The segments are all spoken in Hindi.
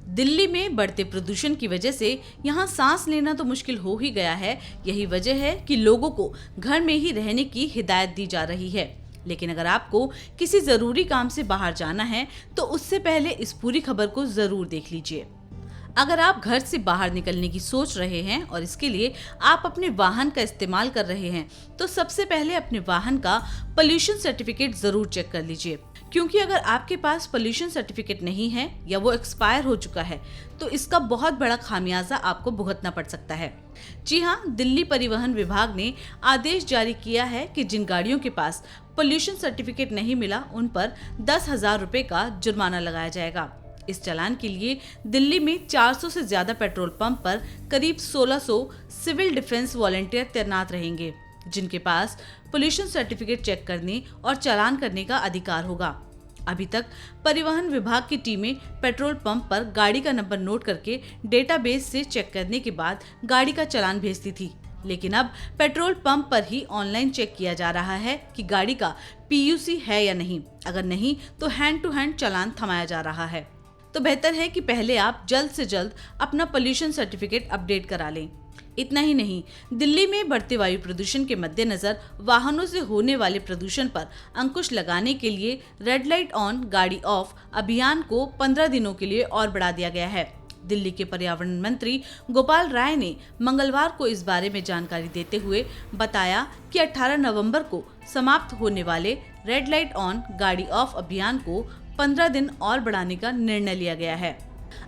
दिल्ली में बढ़ते प्रदूषण की वजह से यहाँ सांस लेना तो मुश्किल हो ही गया है। यही वजह है कि लोगों को घर में ही रहने की हिदायत दी जा रही है। लेकिन अगर आपको किसी जरूरी काम से बाहर जाना है तो उससे पहले इस पूरी खबर को जरूर देख लीजिए। अगर आप घर से बाहर निकलने की सोच रहे हैं और इसके लिए आप अपने वाहन का इस्तेमाल कर रहे हैं तो सबसे पहले अपने वाहन का पोल्यूशन सर्टिफिकेट जरूर चेक कर लीजिए, क्योंकि अगर आपके पास पोल्यूशन सर्टिफिकेट नहीं है या वो एक्सपायर हो चुका है तो इसका बहुत बड़ा खामियाजा आपको भुगतना पड़ सकता है। जी हाँ, दिल्ली परिवहन विभाग ने आदेश जारी किया है कि जिन गाड़ियों के पास पोल्यूशन सर्टिफिकेट नहीं मिला उन पर 10,000 रुपए का जुर्माना लगाया जाएगा। इस चालान के लिए दिल्ली में 400 से ज्यादा पेट्रोल पंप पर करीब 1600 सिविल डिफेंस वॉलंटियर तैनात रहेंगे, जिनके पास पोल्यूशन सर्टिफिकेट चेक करने और चालान करने का अधिकार होगा। अभी तक परिवहन विभाग की टीमें पेट्रोल पंप पर गाड़ी का नंबर नोट करके डेटाबेस से चेक करने के बाद गाड़ी का चालान भेजती थी, लेकिन अब पेट्रोल पंप पर ही ऑनलाइन चेक किया जा रहा है कि गाड़ी का पीयूसी है या नहीं। अगर नहीं तो हैंड टू हैंड चालान थमाया जा रहा है। तो बेहतर है कि पहले आप जल्द से जल्द अपना पोल्यूशन सर्टिफिकेट अपडेट करा लें। इतना ही नहीं, दिल्ली में बढ़ते वायु प्रदूषण के मद्देनजर वाहनों से होने वाले प्रदूषण पर अंकुश लगाने के लिए रेड लाइट ऑन गाड़ी ऑफ अभियान को 15 दिनों के लिए और बढ़ा दिया गया है। दिल्ली के पर्यावरण मंत्री गोपाल राय ने मंगलवार को इस बारे में जानकारी देते हुए बताया कि 18 नवंबर को समाप्त होने वाले रेड लाइट ऑन गाड़ी ऑफ अभियान को 15 दिन और बढ़ाने का निर्णय लिया गया है।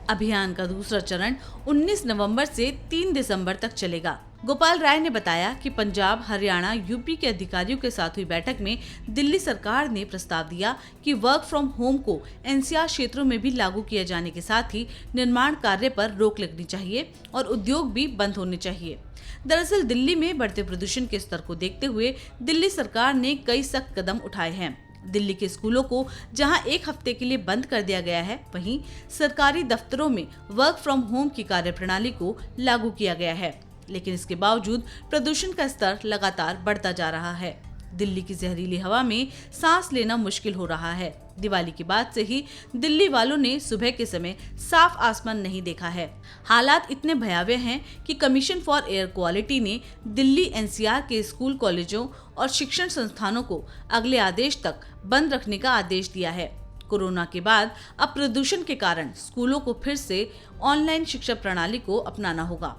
अभियान का दूसरा चरण 19 नवंबर से 3 दिसंबर तक चलेगा। गोपाल राय ने बताया कि पंजाब, हरियाणा, यूपी के अधिकारियों के साथ हुई बैठक में दिल्ली सरकार ने प्रस्ताव दिया कि वर्क फ्रॉम होम को एनसीआर क्षेत्रों में भी लागू किए जाने के साथ ही निर्माण कार्य पर रोक लगनी चाहिए और उद्योग भी बंद होने चाहिए। दरअसल दिल्ली में बढ़ते प्रदूषण के स्तर को देखते हुए दिल्ली सरकार ने कई सख्त कदम उठाए हैं। दिल्ली के स्कूलों को जहां एक हफ्ते के लिए बंद कर दिया गया है, वहीं सरकारी दफ्तरों में वर्क फ्रॉम होम की कार्यप्रणाली को लागू किया गया है। लेकिन इसके बावजूद प्रदूषण का स्तर लगातार बढ़ता जा रहा है। दिल्ली की जहरीली हवा में सांस लेना मुश्किल हो रहा है। दिवाली के बाद से ही दिल्ली वालों ने सुबह के समय साफ आसमान नहीं देखा है। हालात इतने भयावह हैं कि कमीशन फॉर एयर क्वालिटी ने दिल्ली एनसीआर के स्कूल, कॉलेजों और शिक्षण संस्थानों को अगले आदेश तक बंद रखने का आदेश दिया है। कोरोना के बाद अब प्रदूषण के कारण स्कूलों को फिर से ऑनलाइन शिक्षा प्रणाली को अपनाना होगा।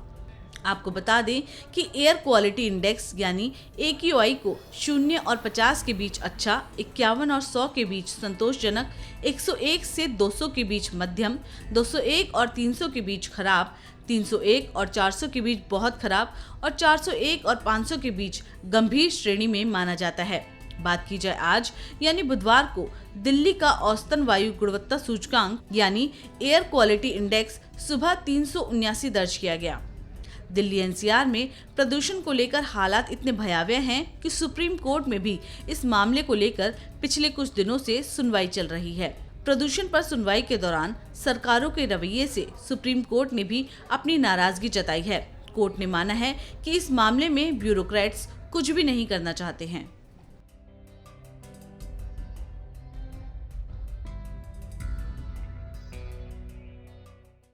आपको बता दें कि एयर क्वालिटी इंडेक्स यानी AQI को 0 और 50 के बीच अच्छा, 51 और 100 के बीच संतोषजनक, 101 से 200 के बीच मध्यम, 201 और 300 के बीच खराब, 301 और 400 के बीच बहुत खराब और 401 और 500 के बीच गंभीर श्रेणी में माना जाता है। बात की जाए आज यानी बुधवार को दिल्ली का औसतन वायु गुणवत्ता सूचकांक यानी एयर क्वालिटी इंडेक्स सुबह 379 दर्ज किया गया। दिल्ली एनसीआर में प्रदूषण को लेकर हालात इतने भयावह हैं कि सुप्रीम कोर्ट में भी इस मामले को लेकर पिछले कुछ दिनों से सुनवाई चल रही है। प्रदूषण पर सुनवाई के दौरान सरकारों के रवैये से सुप्रीम कोर्ट ने भी अपनी नाराजगी जताई है। कोर्ट ने माना है कि इस मामले में ब्यूरोक्रेट्स कुछ भी नहीं करना चाहते हैं।